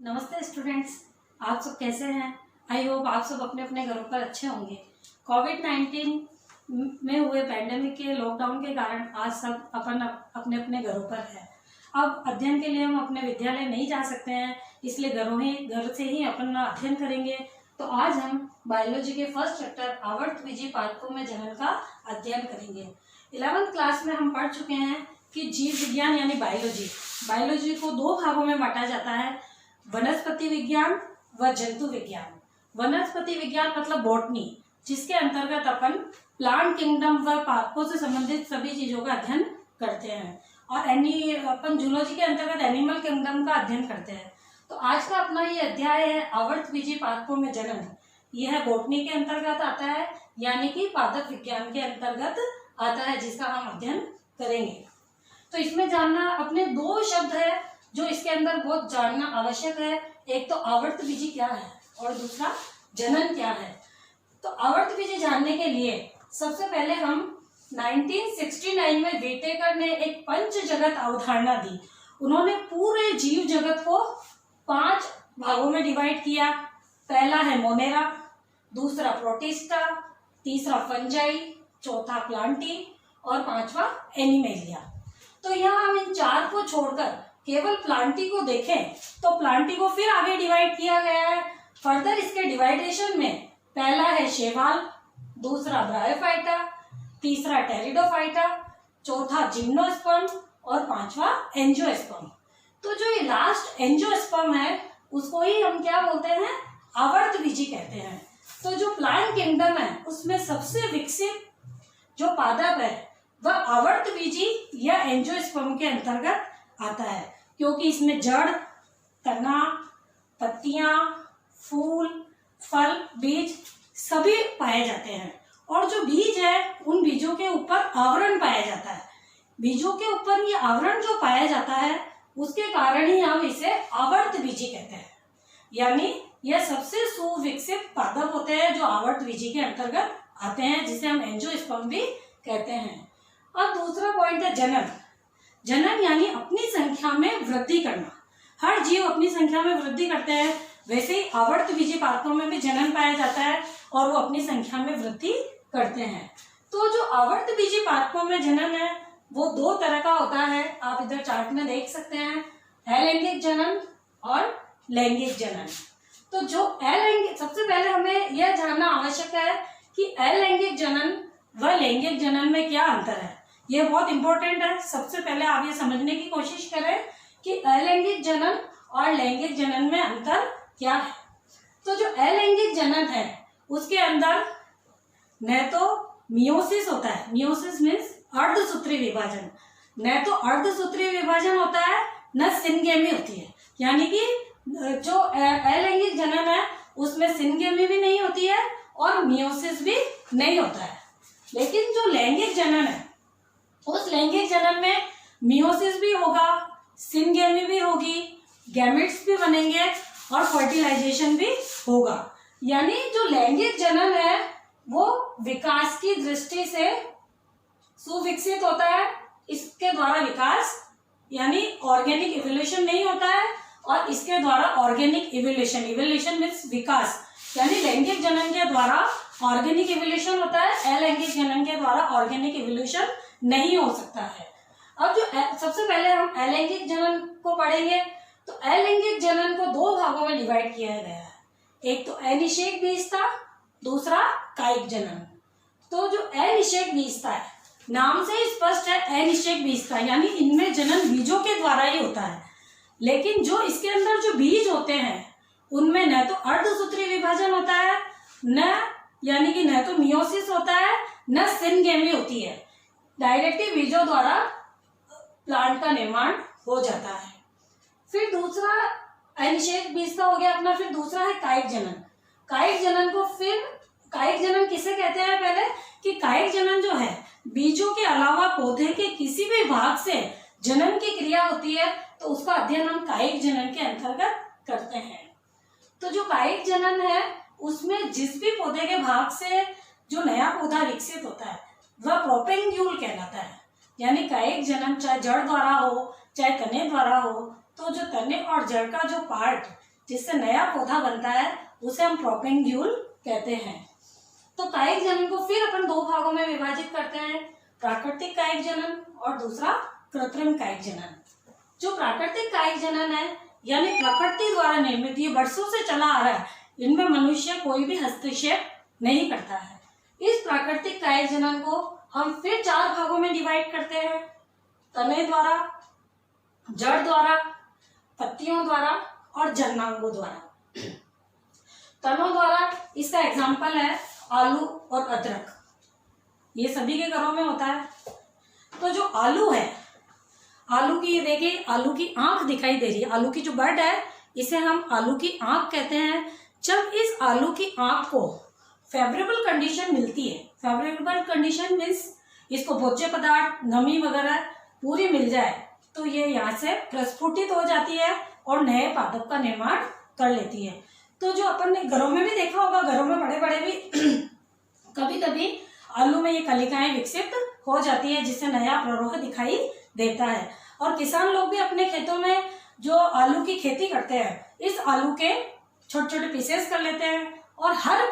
नमस्ते स्टूडेंट्स, आप सब कैसे हैं। आई होप आप सब अपने अपने घरों पर अच्छे होंगे। कोविड-19 में हुए पैंडेमिक के लॉकडाउन के कारण आज सब अपने अपने घरों पर है। अब अध्ययन के लिए हम अपने विद्यालय नहीं जा सकते हैं, इसलिए घर से ही अपना अध्ययन करेंगे। तो आज हम बायोलॉजी के फर्स्ट चैप्टर आवर्तबीजी पादपों में जनन का अध्ययन करेंगे। 11th क्लास में हम पढ़ चुके हैं कि जीव विज्ञान यानी बायोलॉजी को दो भागों में बांटा जाता है, वनस्पति विज्ञान व जंतु विज्ञान। वनस्पति विज्ञान मतलब बॉटनी, जिसके अंतर्गत अपन प्लांट किंगडम व पादपों से संबंधित सभी चीजों का अध्ययन करते हैं, और अपन जूलॉजी के अंतर्गत एनिमल किंगडम का अध्ययन करते हैं। तो आज का अपना ये अध्याय है आवर्तबीजी पादपों में जनन। यह बॉटनी के अंतर्गत आता है, यानी कि पादप विज्ञान के अंतर्गत आता है, जिसका हम अध्ययन करेंगे। तो इसमें जानना अपने दो शब्द है जो इसके अंदर बहुत जानना आवश्यक है। एक तो आवर्तबीजी क्या है और दूसरा जनन क्या है। तो आवर्तबीजी जानने के लिए सबसे पहले हम 1969 में वेटेकर ने एक पंच जगत अवधारणा दी। उन्होंने पूरे जीव जगत को 5 भागों में डिवाइड किया। पहला है मोनेरा, दूसरा प्रोटिस्टा, तीसरा फंजाई, चौथा प्लांटी और पांचवा एनिमेलिया। तो यहाँ हम इन 4 को छोड़कर केवल प्लांटी को देखें तो प्लांटी को फिर आगे डिवाइड किया गया है। फर्दर इसके डिवाइडेशन में पहला है शैवाल, दूसरा ब्रायोफाइटा, तीसरा टेरिडोफाइटा, चौथा जिम्नोस्पर्म और पांचवा एंजियोस्पर्म। तो जो ये लास्ट एंजियोस्पर्म है उसको ही हम क्या बोलते हैं, आवर्तबीजी कहते हैं। तो जो प्लांट किंगडम है उसमें सबसे विकसित जो पादप है वह आवर्तबीजी या एंजियोस्पर्म के अंतर्गत आता है, क्योंकि इसमें जड़, तना, पत्तियां, फूल, फल, बीज सभी पाए जाते हैं। और जो बीज है उन बीजों के ऊपर आवरण पाया जाता है। बीजों के ऊपर ये आवरण जो पाया जाता है उसके कारण ही हम इसे आवर्तबीजी कहते हैं। यानी यह सबसे सुविकसित पादप होते हैं जो आवर्तबीजी के अंतर्गत आते हैं, जिसे हम एंजियोस्पर्म भी कहते हैं। और दूसरा पॉइंट है जनन। जनन यानी अपनी संख्या में वृद्धि करना। हर जीव अपनी संख्या में वृद्धि करते हैं, वैसे ही आवर्तबीजी पादपों में भी जनन पाया जाता है और वो अपनी संख्या में वृद्धि करते हैं। तो जो आवर्तबीजी पादपों में जनन है वो 2 तरह का होता है। आप इधर चार्ट में देख सकते हैं, अलैंगिक जनन और लैंगिक जनन। तो जो अलैंगिक, सबसे पहले हमें यह जानना आवश्यक है कि अलैंगिक जनन व लैंगिक जनन में क्या अंतर है। यह बहुत इंपॉर्टेंट है। सबसे पहले आप ये समझने की कोशिश करें कि अलैंगिक जनन और लैंगिक जनन में अंतर क्या है। तो जो अलैंगिक जनन है उसके अंदर न तो मियोसिस होता है, मियोसिस मीन्स अर्धसूत्री विभाजन, न तो अर्धसूत्री विभाजन होता है न सिनगेमी होती है। यानी कि जो अलैंगिक जनन है उसमें सिनगेमी भी नहीं होती है और मियोसिस भी नहीं होता है। लेकिन जो लैंगिक जनन है उस लैंगिक जनन में मियोसिस भी होगा, सिनगेमी भी होगी, गैमेट्स भी बनेंगे और फर्टिलाइजेशन भी होगा। यानी जो लैंगिक जनन है वो विकास की दृष्टि से सुविकसित होता है। इसके द्वारा विकास यानी ऑर्गेनिक इवोल्यूशन नहीं होता है, और इसके द्वारा ऑर्गेनिक इवोल्यूशन मीन्स विकास, यानी लैंगिक जनन के द्वारा ऑर्गेनिक इवोल्यूशन होता है, अलैंगिक जनन के द्वारा ऑर्गेनिक इवोल्यूशन नहीं हो सकता है। अब जो सबसे पहले हम अलैंगिक जनन को पढ़ेंगे। तो अलैंगिक जनन को 2 भागों में डिवाइड किया गया है। एक तो अनिषेक बीजता, दूसरा कायिक जनन। तो जो अनिषेक बीजता है, नाम से ही स्पष्ट है, अनिषेक बीजता यानी इनमें जनन बीजों के द्वारा ही होता है। लेकिन जो इसके अंदर जो बीज होते हैं उनमें न तो अर्धसूत्री विभाजन होता है, यानी कि न तो मियोसिस होता है, न सिनगेमी होती है। डायरेक्टली बीजों द्वारा प्लांट का निर्माण हो जाता है। फिर दूसरा अनिषेक बीजता हो गया अपना। फिर दूसरा है कायिक जनन। कायिक जनन किसे कहते हैं पहले, कि कायिक जनन जो है बीजों के अलावा पौधे के किसी भी भाग से जनन की क्रिया होती है, तो उसका अध्ययन हम कायिक जनन के अंतर्गत करते हैं। तो जो कायिक जनन है उसमें जिस भी पौधे के भाग से जो नया पौधा विकसित होता है वह प्रोपेंग्यूल कहलाता है। यानी कायिक जनन चाहे जड़ द्वारा हो चाहे तने द्वारा हो, तो जो तने और जड़ का जो पार्ट जिससे नया पौधा बनता है उसे हम प्रोपेंग्यूल कहते हैं। तो कायिक जनन को फिर अपन दो भागों में विभाजित करते हैं, प्राकृतिक कायिक जनन और दूसरा कृत्रिम कायिक जनन। जो प्राकृतिक कायिक जनन है यानी प्रकृति द्वारा निर्मित, ये वर्षों से चला आ रहा है, इनमें मनुष्य कोई भी हस्तक्षेप नहीं करता है। इस प्राकृतिक कायिक जनन को हम फिर 4 भागों में डिवाइड करते हैं, तने द्वारा, जड़ द्वारा, पत्तियों द्वारा और जन्नांगों द्वारा। तनों द्वारा इसका एग्जाम्पल है आलू और अदरक, ये सभी के घरों में होता है। तो जो आलू है, आलू की, ये देखिए आलू की आंख दिखाई दे रही है, आलू की जो बर्ड है इसे हम आलू की आंख कहते हैं। जब इस आलू की आंख को फेवरेबल कंडीशन मिलती है, फेवरेबल कंडीशन मीन्स इसको भोज्य पदार्थ, नमी वगैरह पूरी मिल जाए, तो ये यहाँ से प्रस्फुटित हो जाती है और नए पादप का निर्माण कर लेती है। तो जो अपन ने घरों में भी देखा होगा, घरों में बड़े बड़े भी कभी कभी आलू में ये कलिकाएं विकसित हो जाती है, जिससे नया प्ररोह दिखाई देता है। और किसान लोग भी अपने खेतों में जो आलू की खेती करते हैं, इस आलू के छोटे छोटे पीसेस कर लेते हैं और हर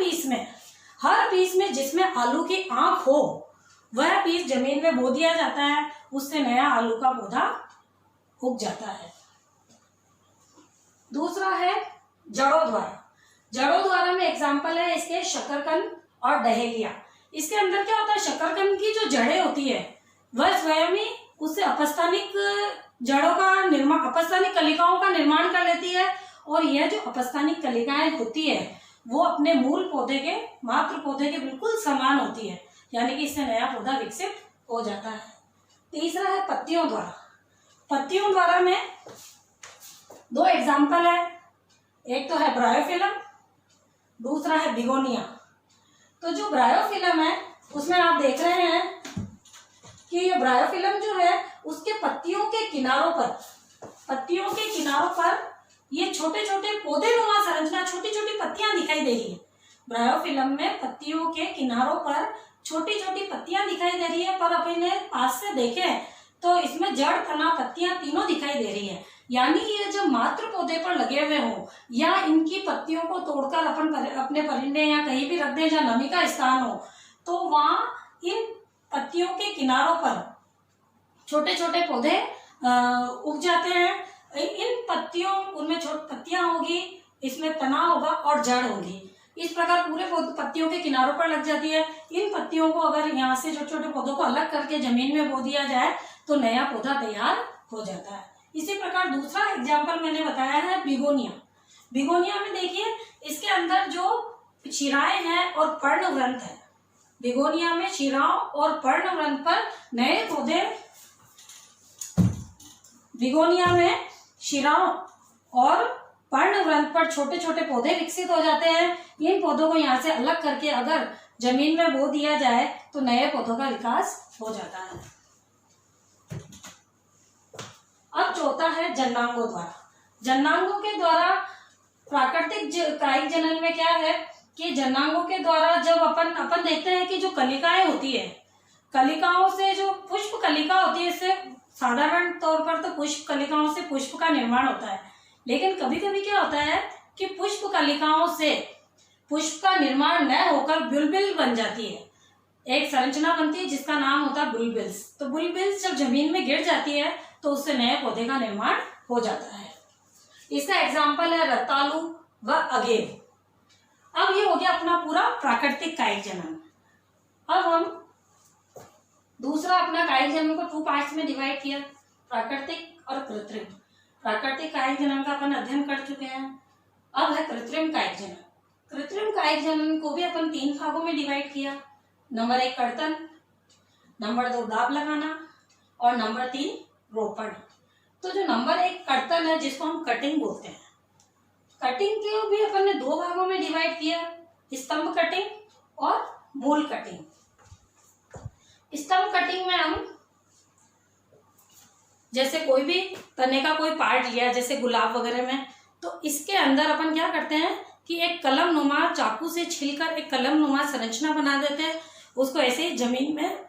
पीस में जिसमें आलू की आंख हो वह पीस जमीन में बो दिया जाता है, उससे नया आलू का पौधा उग जाता है। दूसरा है जड़ों द्वारा। जड़ों द्वारा में एग्जाम्पल है इसके शकरकंद और डहेलिया। इसके अंदर क्या होता है, शकरकंद की जो जड़ें होती है वह स्वयं ही उससे अपस्थानिक जड़ों का निर्माण, अपस्थानिक कलिकाओं का निर्माण कर लेती है और यह जो अपस्थानिक कलिकाएं होती है वो अपने मूल पौधे के, मात्र पौधे के बिल्कुल समान होती है, यानी कि इससे नया पौधा विकसित हो जाता है। तीसरा है पत्तियों द्वारा। पत्तियों द्वारा में 2 एग्जाम्पल है, एक तो है ब्रायोफिलम, दूसरा है बिगोनिया। तो जो ब्रायोफिलम है उसमें आप देख रहे हैं कि ये ब्रायोफिलम जो है उसके पत्तियों के किनारों पर ये छोटे छोटे पौधे नुमा संरचना, छोटी छोटी पत्तियां दिखाई दे रही है। ब्रायोफिलम में पत्तियों के किनारों पर छोटी छोटी पत्तियां दिखाई दे रही है, पर अपने पास से देखें तो इसमें जड़, तना, पत्तियां तीनों दिखाई दे रही है। यानी ये जब मात्र पौधे पर लगे हुए हो या इनकी पत्तियों को तोड़कर अपन अपने परिंदे या कहीं भी रख दें जहाँ नमी का स्थान हो, तो वहाँ इन पत्तियों के किनारों पर छोटे छोटे पौधे उग जाते हैं। इन पत्तियों, उनमें छोटी पत्तियां होगी, इसमें तना होगा और जड़ होगी। इस प्रकार पूरे पत्तियों के किनारों पर लग जाती है। इन पत्तियों को अगर यहाँ से छोटे छोटे पौधों को अलग करके जमीन में बो दिया जाए तो नया पौधा तैयार हो जाता है। इसी प्रकार दूसरा एग्जाम्पल मैंने बताया है बिगोनिया। बिगोनिया में देखिए इसके अंदर जो शिराएं हैं और पर्णव्रंथ है, बिगोनिया में शिराओं और पर्णव्रंथ पर नए पौधे, बिगोनिया में शिराओं और पर्णव्रंथ पर छोटे छोटे पौधे विकसित हो जाते हैं। इन पौधों को यहाँ से अलग करके अगर जमीन में बो दिया जाए तो नए पौधों का विकास हो जाता है। अब चौथा है जन्नांगों द्वारा। जन्नांगों के द्वारा प्राकृतिक कायिक जनन में क्या है कि जन्नांगों के द्वारा जब अपन देखते हैं कि जो कलिकाएं होती है, कलिकाओं से जो पुष्प कलिका होती है, इससे साधारण तौर पर तो पुष्प कलिकाओं से पुष्प का निर्माण होता है, लेकिन कभी कभी क्या होता है कि पुष्प कलिकाओं से पुष्प का निर्माण न होकर बुलबिल बन जाती है। एक संरचना बनती है जिसका नाम होता है बुलबिल्स। तो बुलबिल्स जब जमीन में गिर जाती है तो उससे नए पौधे का निर्माण हो जाता है। इसका एग्जाम्पल है रतालू व अगेव। अब ये हो गया अपना पूरा प्राकृतिक कायिक जनन। अब हम दूसरा अपना कायिक जनन को 2 पार्ट्स में डिवाइड किया, प्राकृतिक और कृत्रिम। प्राकृतिक कायिक जनन का अपन अध्ययन कर चुके हैं। अब है कृत्रिम कायिक जनन। कृत्रिम कायिक जनन को भी अपन 3 भागों में डिवाइड किया। नंबर 1 कर्तन, नंबर 2 दाब लगाना और नंबर 3 रोपण। तो जो नंबर 1 कर्तन है जिसको हम कटिंग बोलते हैं, कटिंग को भी अपन ने 2 भागों में डिवाइड किया, स्तंभ कटिंग और मूल कटिंग। स्तंभ कटिंग में हम जैसे कोई भी तने का कोई पार्ट लिया, जैसे गुलाब वगैरह में, तो इसके अंदर अपन क्या करते हैं कि एक कलम नुमा चाकू से छीलकर एक कलम नुमा संरचना बना देते हैं, उसको ऐसे ही जमीन में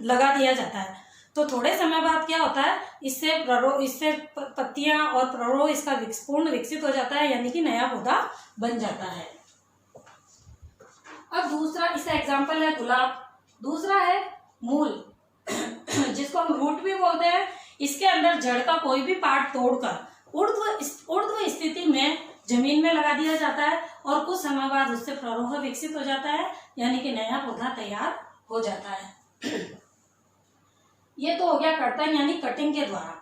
लगा दिया जाता है। तो थोड़े समय बाद क्या होता है, इससे पत्तियां और प्ररोह इसका पूर्ण विकसित हो जाता है, यानी कि नया पौधा बन जाता है। अब दूसरा इसका एग्जाम्पल है गुलाब। दूसरा है मूल जिसको हम रूट भी बोलते हैं। इसके अंदर जड़ का कोई भी पार्ट तोड़कर ऊर्ध्व स्थिति में जमीन में लगा दिया जाता है और कुछ समय बाद उससे प्ररोह विकसित हो जाता है, यानी कि नया पौधा तैयार हो जाता है। ये तो हो गया कर्तन यानी कटिंग के द्वारा,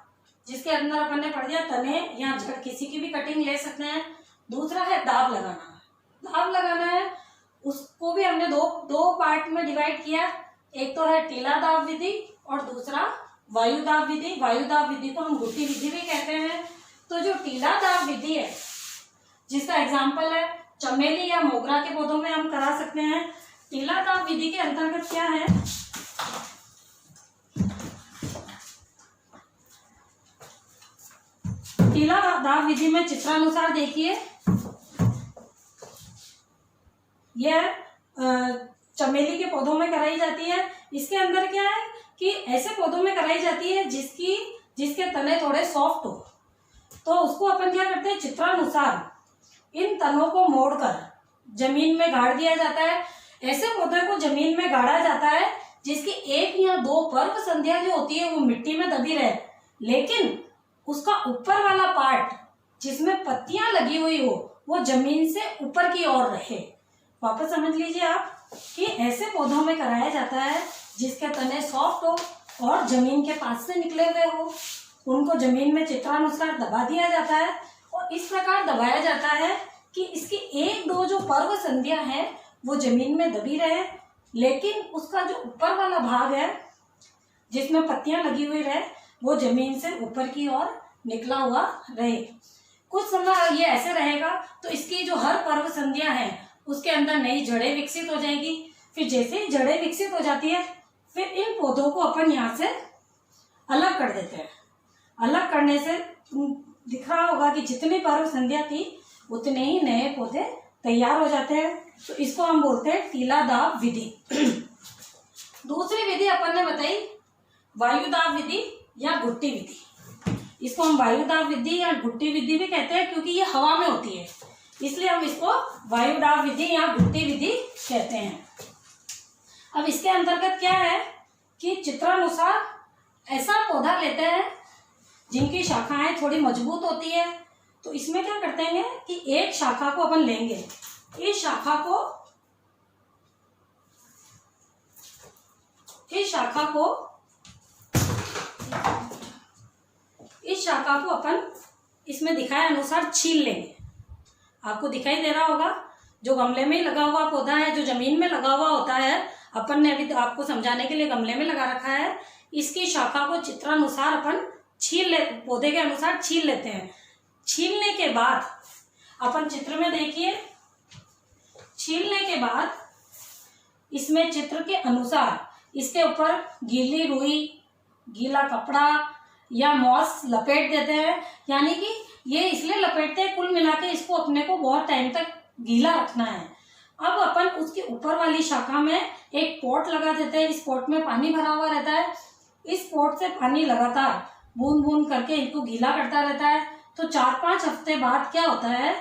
जिसके अंदर अपन ने पढ़ दिया तने या जड़, किसी की भी कटिंग ले सकते हैं। दूसरा है दाब लगाना। दाब लगाना है, उसको भी हमने दो पार्ट में डिवाइड किया। एक तो है टीला दाब विधि और दूसरा वायु दाब विधि। वायु दाब विधि को हम गुट्टी विधि भी कहते हैं। तो जो टीला दाब विधि है, जिसका एग्जाम्पल है चमेली या मोगरा के पौधों में हम करा सकते हैं। टीला दाब विधि के अंतर्गत क्या है, टीला दाब विधि में चित्रानुसार देखिए, यह चमेली के पौधों में कराई जाती है। इसके अंदर क्या है कि ऐसे पौधों में कराई जाती है जिसके तने थोड़े सॉफ्ट हो। तो उसको अपन क्या करते हैं, चित्रानुसार इन तनों को मोड़कर जमीन में गाड़ दिया जाता है। ऐसे पौधे को जमीन में गाड़ा जाता है जिसकी 1 या 2 पर्व संध्या जो होती है वो मिट्टी में दबी रहे, लेकिन उसका ऊपर वाला पार्ट जिसमें पत्तियां लगी हुई हो वो जमीन से ऊपर की ओर रहे। वापस समझ लीजिए आप कि ऐसे पौधों में कराया जाता है जिसके तने सॉफ्ट हो और जमीन के पास से निकले हुए हो। उनको जमीन में चित्रानुसार दबा दिया जाता है और इस प्रकार दबाया जाता है कि इसकी 1-2 जो पर्व संध्या है वो जमीन में दबी रहे, लेकिन उसका जो ऊपर वाला भाग है जिसमें पत्तियां लगी हुई रहे वो जमीन से ऊपर की ओर निकला हुआ रहे। कुछ समय ये ऐसे रहेगा तो इसकी जो हर पर्व संध्या है उसके अंदर नई जड़ें विकसित हो जाएगी। फिर जैसे ही जड़ें विकसित हो जाती है फिर इन पौधों को अपन यहाँ से अलग कर देते हैं। अलग करने से दिख रहा होगा कि जितनी पर्व संध्या थी उतने ही नए पौधे तैयार हो जाते हैं। तो इसको हम बोलते हैं टीला दाब विधि। दूसरी विधि अपन ने बताई वायु दाब विधि या गुट्टी विधि। इसको हम वायु दाब विधि या गुट्टी विधि भी कहते हैं क्योंकि ये हवा में होती है, इसलिए हम इसको वायु दाब विधि या गुट्टी विधि कहते हैं। अब इसके अंतर्गत क्या है कि चित्रानुसार ऐसा पौधा लेते हैं जिनकी शाखाएं थोड़ी मजबूत होती है। तो इसमें क्या करते हैं कि एक शाखा को अपन लेंगे, इस शाखा को अपन इसमें दिखाए अनुसार छील लेंगे। आपको दिखाई दे रहा होगा जो गमले में लगा हुआ पौधा है, जो जमीन में लगा हुआ होता है, अपन ने अभी आपको समझाने के लिए गमले में लगा रखा है। इसकी शाखा को चित्रानुसार अपन पौधे के अनुसार छील लेते हैं। छीलने के बाद अपन चित्र में देखिए, छीलने के बाद इसमें चित्र के अनुसार इसके ऊपर गीली रुई, गीला कपड़ा या मॉस लपेट देते हैं। यानी कि ये इसलिए लपेटते हैं, कुल मिला के इसको अपने को बहुत टाइम तक गीला रखना है। अब अपन उसके ऊपर वाली शाखा में एक पॉट लगा देते हैं। इस पॉट में पानी भरा हुआ रहता है। इस पॉट से पानी लगातार बूंद बूंद करके इनको गीला करता रहता है। तो 4-5 हफ्ते बाद क्या होता है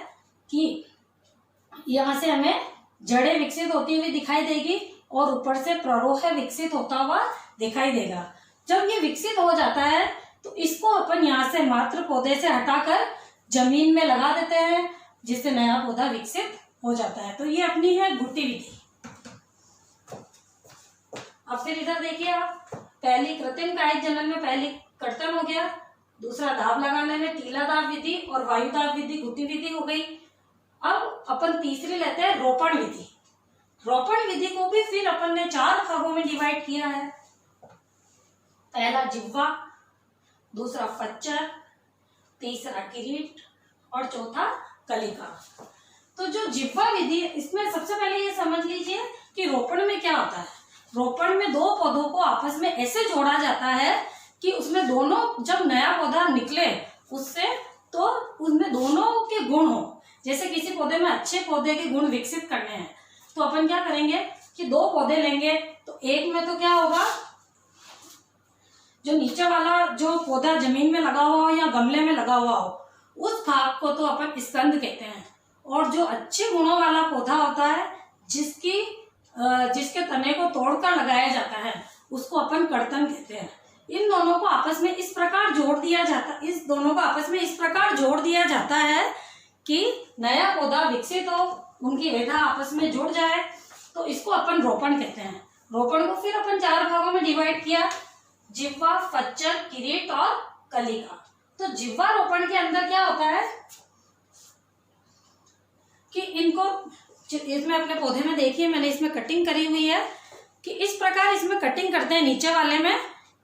कि यहाँ से हमें जड़ें विकसित होती हुई दिखाई देगी और ऊपर से प्ररोह विकसित होता हुआ दिखाई देगा। जब ये विकसित हो जाता है तो इसको अपन यहाँ से मात्र पौधे से हटाकर जमीन में लगा देते हैं, जिससे नया पौधा विकसित हो जाता है। तो ये अपनी है गुट्टी विधि। अब फिर इधर देखिए आप, पहली कृत्रिम कायिक जनन में पहली कर्तन हो गया, दूसरा दाब लगाने में टीला दाब विधि और वायु दाब विधि गुट्टी विधि हो गई। अब अपन तीसरी लेते हैं रोपण विधि। रोपण विधि को भी फिर अपन ने 4 भागों में डिवाइड किया है। पहला जिह्वा, दूसरा फच्चर, तीसरा किरीट और चौथा कलिका। तो जो जिह्वा विधि, इसमें सबसे पहले ये समझ लीजिए कि रोपण में क्या होता है। रोपण में 2 पौधों को आपस में ऐसे जोड़ा जाता है कि उसमें दोनों, जब नया पौधा निकले उससे, तो उसमें दोनों के गुण हो। जैसे किसी पौधे में अच्छे पौधे के गुण विकसित करने हैं तो अपन क्या करेंगे कि 2 पौधे लेंगे। तो एक में तो क्या होगा, जो नीचे वाला जो पौधा जमीन में लगा हुआ हो या गमले में लगा हुआ हो, उस भाग को तो अपन स्कंद कहते हैं। और जो अच्छे गुणों वाला पौधा होता है, जिसके तने को तोड़कर लगाया जाता है, उसको अपन कर्तन कहते हैं। इन दोनों को आपस में इस प्रकार जोड़ दिया जाता है कि नया पौधा विकसित हो, उनकी रेखा आपस में जुड़ जाए, तो इसको अपन रोपण कहते हैं। रोपण को फिर अपन 4 भागों में डिवाइड किया, जिह्वा, फच्चर, किरीट और कलिका। तो जिह्वा रोपण के अंदर क्या होता है कि इसमें अपने पौधे में देखिए, मैंने इसमें कटिंग करी हुई है कि इस प्रकार इसमें कटिंग करते हैं नीचे वाले में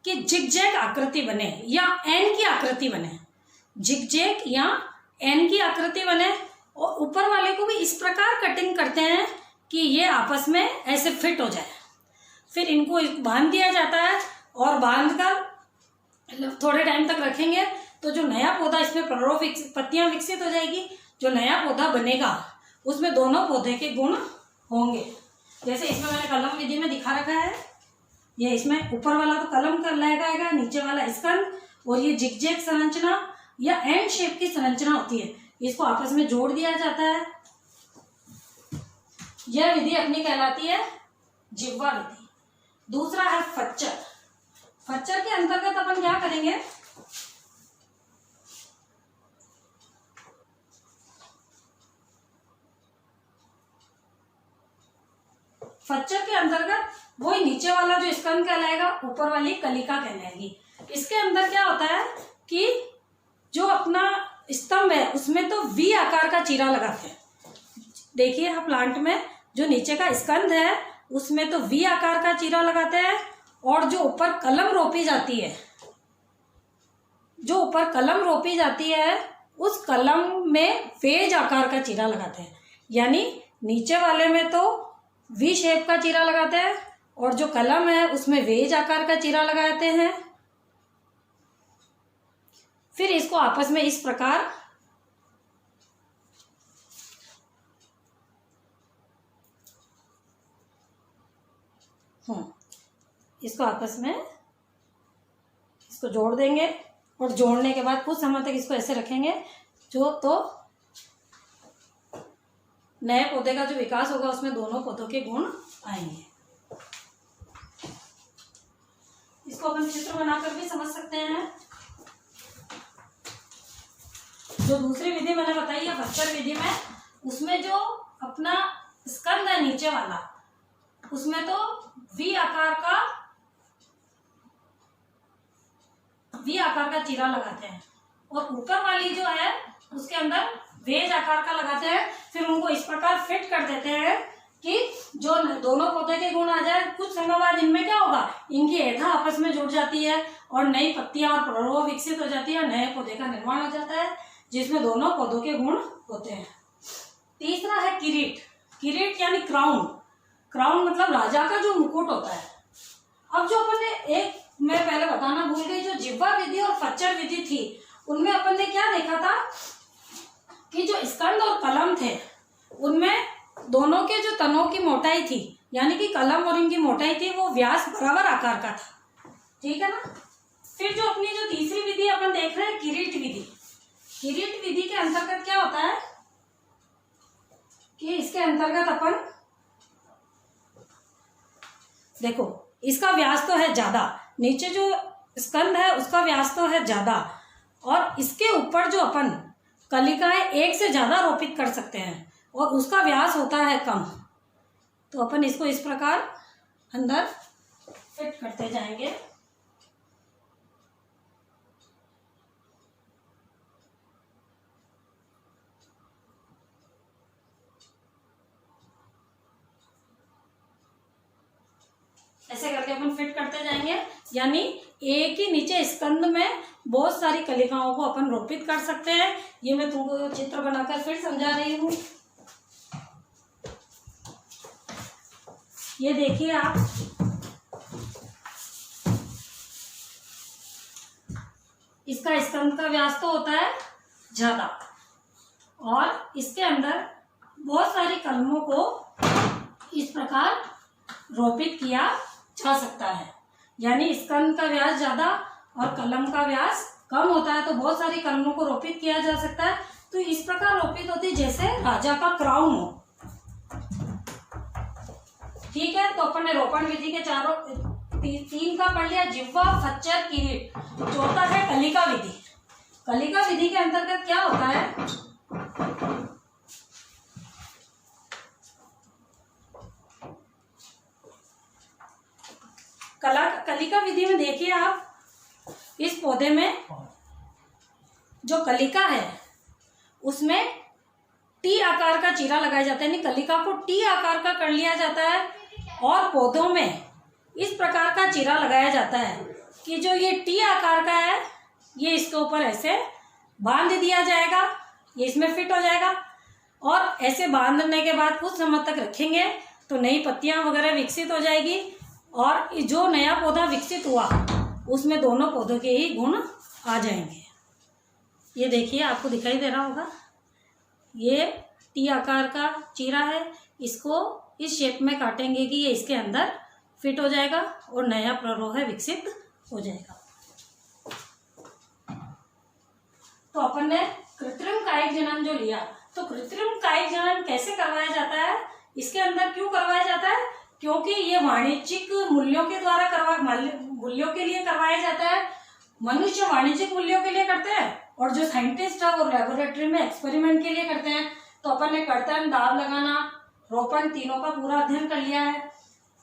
कि जिगजैग आकृति बने या एन की आकृति बने, जिगजैग या एन की आकृति बने। और ऊपर वाले को भी इस प्रकार कटिंग करते हैं कि ये आपस में ऐसे फिट हो जाए। फिर इनको बांध दिया जाता है और बांध कर थोड़े टाइम तक रखेंगे तो जो नया पौधा, इसमें पत्तियां विकसित हो जाएगी। जो नया पौधा बनेगा उसमें दोनों पौधे के गुण होंगे। जैसे इसमें मैंने कलम विधि में दिखा रखा है, ये इसमें ऊपर वाला तो कलम कर लगाएगा, नीचे वाला स्कंद, और ये जिगजैग संरचना या एन शेप की संरचना होती है, इसको आपस में जोड़ दिया जाता है। यह विधि अपनी कहलाती है जिह्वा विधि। दूसरा है फच्चर। फच्चर के अंतर्गत अपन क्या करेंगे, फच्चर के अंतर्गत वही नीचे वाला जो स्कंद कहलाएगा, ऊपर वाली कलिका कहलाएगी। इसके अंदर क्या होता है कि जो अपना स्तंभ है उसमें तो वी आकार का चीरा लगाते हैं। देखिए आप प्लांट में जो नीचे का स्कंद है उसमें तो वी आकार का चीरा लगाते हैं, और जो ऊपर कलम रोपी जाती है, उस कलम में वेज आकार का चीरा लगाते हैं। यानी नीचे वाले में तो वी शेप का चीरा लगाते हैं और जो कलम है उसमें वेज आकार का चीरा लगाते हैं। फिर इसको आपस में इस प्रकार इसको आपस में इसको जोड़ देंगे, और जोड़ने के बाद कुछ समय तक इसको ऐसे रखेंगे तो नए पौधे का जो विकास होगा उसमें दोनों पौधों के गुण आएंगे। इसको अपन चित्र बनाकर भी समझ सकते हैं। जो दूसरी विधि मैंने बताई है फच्चर विधि में, उसमें जो अपना स्कंद है नीचे वाला, उसमें तो वी आकार का चीरा लगाते हैं, और ऊपर वाली जो है उसके अंदर वेज आकार का लगाते हैं। फिर उनको इस प्रकार फिट कर देते हैं कि जो दोनों पौधे के गुण आ जाए। कुछ समय बाद इनमें क्या होगा, इनकी एधा आपस में जुड़ जाती है और नई पत्तियां और प्ररोह विकसित हो जाती है, नए पौधे का निर्माण हो जाता है जिसमें दोनों पौधों के गुण होते हैं। तीसरा है किरीट। किरीट यानी क्राउन। क्राउन मतलब राजा का जो मुकुट होता है। अब जो अपन ने मैं पहले बताना भूल गई, जो जिह्वा विधि और फच्चर विधि थी उनमें अपन ने क्या देखा था कि जो स्कंद और कलम थे उनमें दोनों के जो तनों की मोटाई थी, यानी कि कलम और इनकी मोटाई थी, वो व्यास बराबर आकार का था। ठीक है ना। फिर जो अपनी जो तीसरी विधि अपन देख रहे हैं किरीट विधि। किरीट विधि के अंतर्गत क्या होता है कि इसके अंतर्गत अपन देखो, इसका व्यास तो है ज्यादा, नीचे जो स्कंद है उसका व्यास तो है ज्यादा, और इसके ऊपर जो अपन कलिकाएं एक से ज्यादा रोपित कर सकते हैं और उसका व्यास होता है कम। तो अपन इसको इस प्रकार अंदर फिट करते जाएंगे। ऐसे करके अपन फिट करते जाएंगे, यानी एक ही नीचे स्कंद में बहुत सारी कलिकाओं को अपन रोपित कर सकते हैं। ये मैं तुमको चित्र बनाकर फिर समझा रही हूँ। ये देखिए आप, इसका स्कंद का व्यास तो होता है ज्यादा, और इसके अंदर बहुत सारी कलमों को इस प्रकार रोपित किया जा सकता है। यानी स्कंद का व्यास ज्यादा और कलम का व्यास कम होता है तो बहुत सारी कलमों को रोपित किया जा सकता है। तो इस प्रकार रोपित होती है जैसे राजा का क्राउन हो। ठीक है, तो अपन ने रोपण विधि के चारों 3 का पढ़ लिया, जिह्वा, खच्चर, किरीट। चौथा है कलिका विधि। कलिका विधि के अंतर्गत क्या होता है, कलिका विधि में देखिए आप, इस पौधे में जो कलिका है उसमें टी आकार का चीरा लगाया जाता है, यानी कलिका को टी आकार का कर लिया जाता है और पौधों में इस प्रकार का चीरा लगाया जाता है कि जो ये टी आकार का है ये इसके ऊपर ऐसे बांध दिया जाएगा, ये इसमें फिट हो जाएगा और ऐसे बांधने के बाद कुछ समय तक रखेंगे तो नई पत्तियां वगैरह विकसित हो जाएगी और जो नया पौधा विकसित हुआ उसमें दोनों पौधों के ही गुण आ जाएंगे। ये देखिए आपको दिखाई दे रहा होगा, ये टी आकार का चीरा है, इसको इस शेप में काटेंगे कि ये इसके अंदर फिट हो जाएगा और नया प्ररोह विकसित हो जाएगा। तो अपन ने कृत्रिम कायिक जनन जो लिया, तो कृत्रिम कायिक जनन कैसे करवाया जाता है, इसके अंदर क्यों करवाया जाता है, क्योंकि ये वाणिज्यिक मूल्यों के द्वारा मूल्यों के लिए करवाया जाता है। मनुष्य वाणिज्यिक मूल्यों के लिए करते हैं और जो साइंटिस्ट है वो लेबोरेटरी में एक्सपेरिमेंट के लिए करते हैं। तो अपन ने कर्तन, दाब लगाना, रोपण, तीनों का पूरा अध्ययन कर लिया है।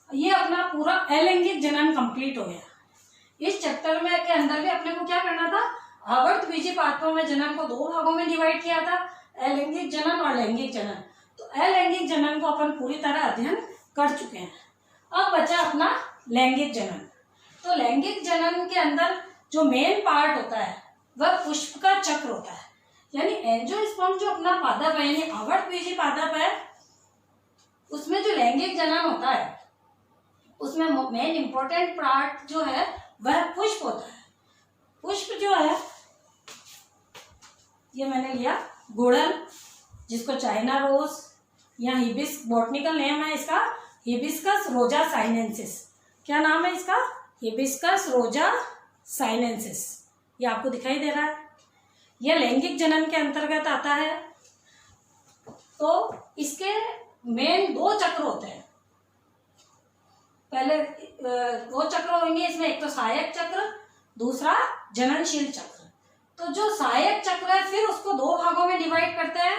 ये अपना पूरा अलैंगिक जनन कंप्लीट हो गया। इस चैप्टर में के अंदर भी अपने को क्या करना था, आवर्तबीजी पात्रों में जनन को 2 भागों में डिवाइड किया था, अलैंगिक जनन और लैंगिक जनन। तो अलैंगिक जनन को अपन पूरी तरह अध्ययन कर चुके हैं। अब बचा अपना लैंगिक जनन। तो लैंगिक जनन के अंदर जो मेन पार्ट होता है वह पुष्प का चक्र होता है, यानी एंजियोस्पर्म जो अपना पादप है यानी आवर्तबीजी पादप है, उसमें जो लैंगिक जनन होता है उसमें मेन इंपॉर्टेंट पार्ट जो है वह पुष्प होता है। पुष्प जो है ये मैंने लिया गुड़हल, जिसको चाइना रोज या हिबिस्कस, बॉटनिकल नेम है इसका हिबिस्कस रोजा साइनेंसिस। क्या नाम है इसका, हिबिस्कस रोजा साइनेंसिस। ये आपको दिखाई दे रहा है, यह लैंगिक जनन के अंतर्गत आता है। तो इसके मेन 2 चक्र होते हैं, पहले 2 चक्र होंगे इसमें, एक तो सहायक चक्र, दूसरा जननशील चक्र। तो जो सहायक चक्र है फिर उसको 2 भागों में डिवाइड करते हैं,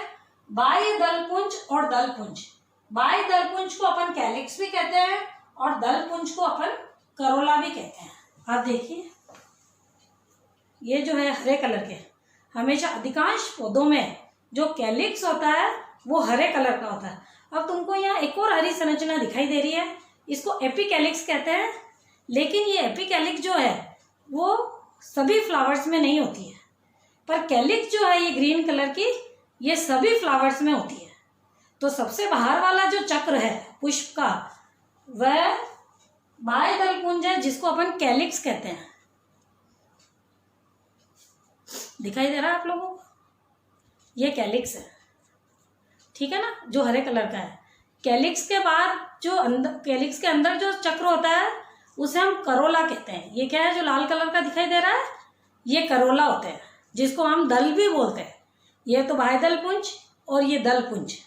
बाह्य दलपुंज और दलपुंज। बाह्य दलपुंज को अपन कैलिक्स भी कहते हैं और दलपुंज को अपन करोला भी कहते हैं। आप देखिए ये जो है हरे कलर के, हमेशा अधिकांश पौधों में जो कैलिक्स होता है वो हरे कलर का होता है। अब तुमको यहाँ एक और हरी संरचना दिखाई दे रही है, इसको एपिकैलिक्स कहते हैं। लेकिन ये एपिकैलिक्स जो है वो सभी फ्लावर्स में नहीं होती है, पर कैलिक्स जो है ये ग्रीन कलर की, ये सभी फ्लावर्स में होती है। तो सबसे बाहर वाला जो चक्र है पुष्प का वह बाह्य दलपुंज है, जिसको अपन कैलिक्स कहते हैं। दिखाई दे रहा है आप लोगों को, ये कैलिक्स है, ठीक है ना, जो हरे कलर का है। कैलिक्स के बाद जो अंदर, कैलिक्स के अंदर जो चक्र होता है उसे हम करोला कहते हैं। ये क्या है जो लाल कलर का दिखाई दे रहा है, ये करोला होते हैं, जिसको हम दल भी बोलते हैं। ये तो बाह्य दलपुंज और ये दलपुंज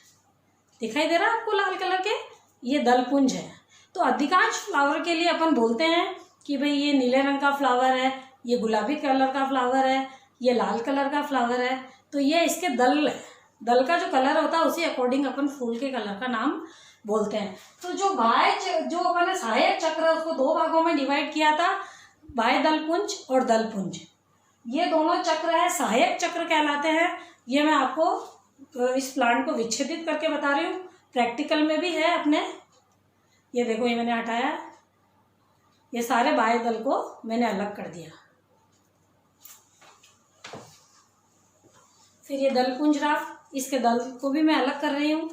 दिखाई दे रहा है आपको लाल कलर के, ये दलपुंज है। तो अधिकांश फ्लावर के लिए अपन बोलते हैं कि भाई ये नीले रंग का फ्लावर है, ये गुलाबी कलर का फ्लावर है, ये लाल कलर का फ्लावर है। तो ये इसके दल है, दल का जो कलर होता है उसी अकॉर्डिंग अपन फूल के कलर का नाम बोलते हैं। तो जो जो अपन सहायक चक्र है उसको 2 भागों में डिवाइड किया था, बाह्य दलपुंज और दलपुंज। ये दोनों चक्र है सहायक चक्र कहलाते हैं। ये मैं आपको इस प्लांट को विच्छेदित करके बता रही हूँ, प्रैक्टिकल में भी है अपने। ये देखो ये मैंने हटाया, ये सारे बाह्य दल को मैंने अलग कर दिया। फिर ये दलपुंज रहा, इसके दल को भी मैं अलग कर रही हूँ।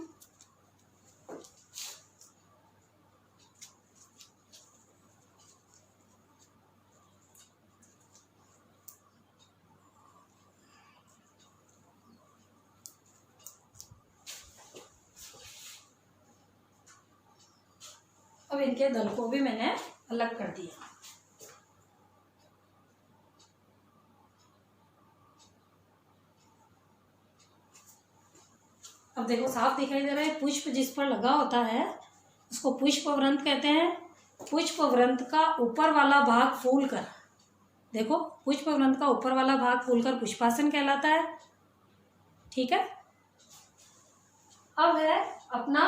अब इनके दल को भी मैंने अलग कर दिया। देखो साफ दिखाई दे रहा है, पुष्प जिस पर लगा होता है उसको पुष्प वृंत कहते हैं। पुष्प वृंत का ऊपर वाला भाग फूलकर, देखो पुष्प वृंत का ऊपर वाला भाग फूलकर पुष्पासन कहलाता है। ठीक है। अब है अपना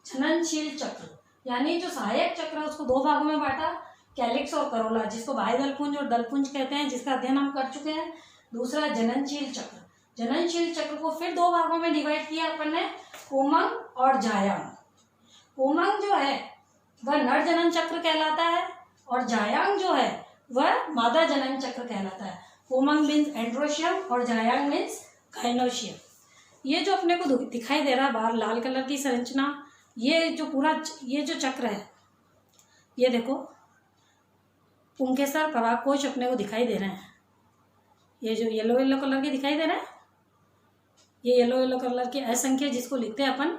जननशील चक्र, यानी जो सहायक चक्र है उसको दो भागों में बांटा, कैलिक्स और करोला, जिसको बाह्य दलपुंज और दलपुंज कहते हैं, जिसका अध्ययन हम कर चुके हैं। दूसरा जननशील चक्र, जननशील चक्र को फिर दो भागों में डिवाइड किया अपन ने, पुमंग और जायांग। पुमंग जो है वह नर जनन चक्र कहलाता है और जायांग जो है वह मादा जनन चक्र कहलाता है। पुमंग मीन्स एंड्रोशियम और जायांग मीन्स गाइनोशियम। ये जो अपने को दिखाई दे रहा है बाहर लाल कलर की संरचना, ये जो पूरा ये जो चक्र है, ये देखो पुंकेसर परागकोश अपने को दिखाई दे रहे हैं। ये जो येलो येलो कलर के दिखाई दे रहे हैं, ये येलो येलो कलर के असंख्य जिसको लिखते हैं अपन,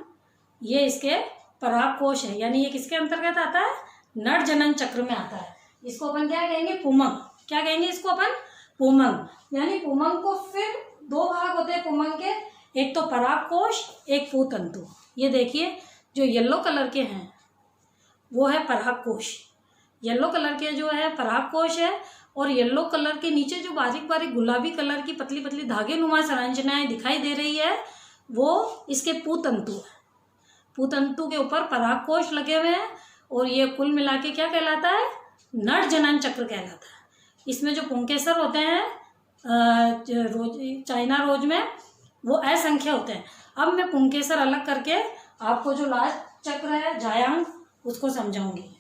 ये इसके परागकोश है, यानी ये किसके अंतर्गत आता है, नर जनन चक्र में आता है। इसको अपन क्या कहेंगे, पुमंग। क्या कहेंगे इसको अपन, पुमंग। यानी पुमंग को फिर दो भाग होते हैं पुमंग के, एक तो परागकोश, एक पूतंतु। ये देखिए जो येलो कलर के हैं वो है परागकोश, येलो कलर के जो है परागकोश है, और येलो कलर के नीचे जो बारीक बारीक गुलाबी कलर की पतली पतली धागे नुमा संरचनाएं दिखाई दे रही है वो इसके पूतंतु है। पूतंतु के ऊपर परागकोश लगे हुए हैं और ये कुल मिला के क्या कहलाता है, नर जनन चक्र कहलाता है। इसमें जो पुंकेसर होते हैं चाइना रोज में वो असंख्य होते हैं। अब मैं पुंकेसर अलग करके आपको जो लास्ट चक्र है जायांग उसको समझाऊंगी।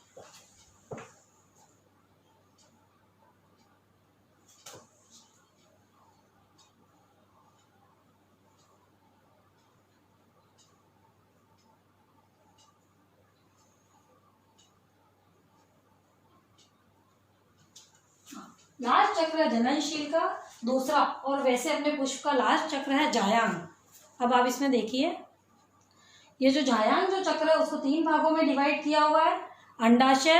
लास्ट चक्र है जननशील का दूसरा, और वैसे अपने पुष्प का लास्ट चक्र है जायांग। अब आप इसमें देखिए ये जो जायांग जो चक्र है उसको तीन भागों में डिवाइड किया हुआ है, अंडाशय,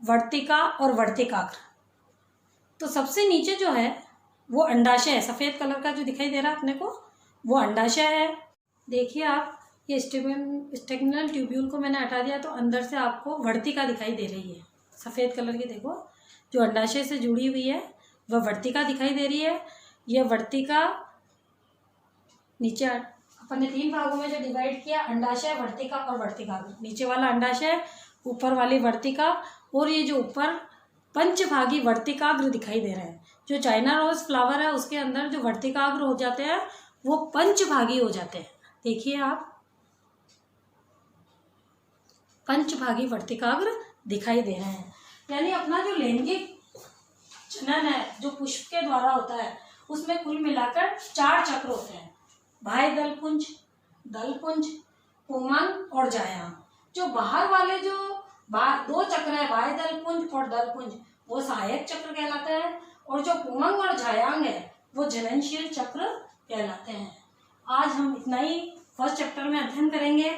वर्तिका और वर्तिकाग्र। तो सबसे नीचे जो है वो अंडाशय है, सफ़ेद कलर का जो दिखाई दे रहा है अपने को वो अंडाशय है। देखिए आप ये स्टेगनल ट्यूब्यूल को मैंने हटा दिया तो अंदर से आपको वर्तिका दिखाई दे रही है, सफ़ेद कलर की। देखो जो अंडाशय से जुड़ी हुई है वह वर्तिका दिखाई दे रही है। यह वर्तिका नीचे अपन ने तीन भागों में जो डिवाइड किया, अंडाशय, वर्तिका और वर्तिकाग्र। नीचे वाला अंडाशय, ऊपर वाली वर्तिका, और ये जो ऊपर पंचभागी वर्तिकाग्र दिखाई दे रहे हैं। जो चाइना रोज फ्लावर है उसके अंदर जो वर्तिकाग्र हो जाते हैं वो पंचभागी हो जाते हैं। देखिए आप पंचभागी वर्तिकाग्र दिखाई दे रहे हैं। यानी अपना जो लैंगिक जनन है जो पुष्प के द्वारा होता है उसमें कुल मिलाकर 4 चक्र होते हैं, बाह्य दलपुंज, दलपुंज, पुमंग और जायांग। जो बाहर वाले जो दो चक्र है बाह्य दलपुंज और दलपुंज वो सहायक चक्र कहलाते हैं, और जो पुमंग और जायांग है वो जननशील चक्र कहलाते हैं। आज हम इतना ही फर्स्ट चैप्टर में अध्ययन करेंगे।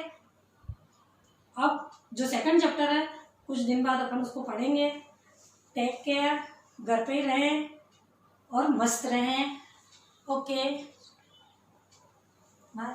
अब जो सेकंड चैप्टर है कुछ दिन बाद अपन उसको पढ़ेंगे। टेक केयर, घर पे ही रहें और मस्त रहें। Okay bye.